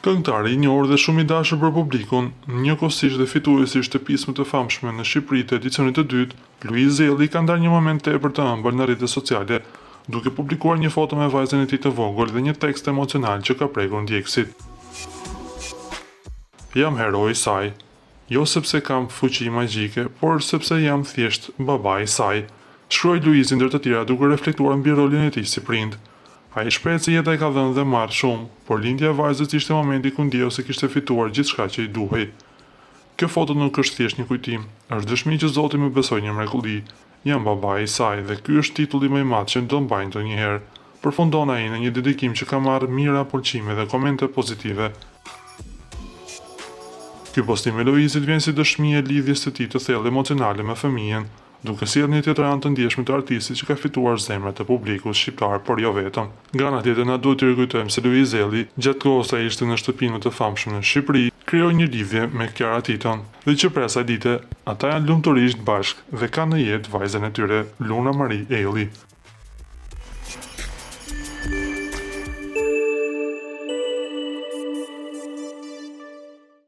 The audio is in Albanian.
Këngëtari i njohur dhe shumë i dashur për publikun, njëkohësisht dhe fituesi i shtëpisë më të famshme në Shqipëri të edicionit të dytë, Luiz Zelli ka ndarë një moment tepër të ëmbël në rrjetet sociale, duke publikuar një foto me vajzën e tij të vogël dhe një tekst emocional që ka prekur ndjekësit. Jam heroi i saj, jo sepse kam fuqi magjike, por sepse jam thjesht babai i saj, shkruaj Luizi ndër të tjera duke reflektuar mbi rolin e tij si prind. Ai shprehet se jeta i ka dhënë dhe marrë shumë, por lindja e vajzës ishte momenti ku ndjeu se kishte fituar gjithçka që i duhej. Kjo foto nuk është thjesht një kujtim, është dëshmi që Zoti më besoi një mrekulli. Jam babai i saj dhe ky është titulli më i madh që do mbaj ndonjëherë. Përfundon ai në një dedikim që ka marrë mira pëlqime dhe komente pozitive. Ky postim i Luizit vjen si dëshmi e lidhjes së tij të thellë emocionale me fëmijën, duke sjellë një teatrant të ndjeshëm të artistit që ka fituar zemrat e publikut shqiptar, por jo vetëm. Nga ana tjetër na duhet të rikujtojmë se Luiz Zelli, gjatë kohës sa ishte në shtëpinë të famshme në Shqipëri, krijoi një lidhje me Kiara Titon, dhe që prej asaj dite, ata janë lumturisht bashkë dhe kanë në jetë vajzën e tyre, Luna Marie Elli.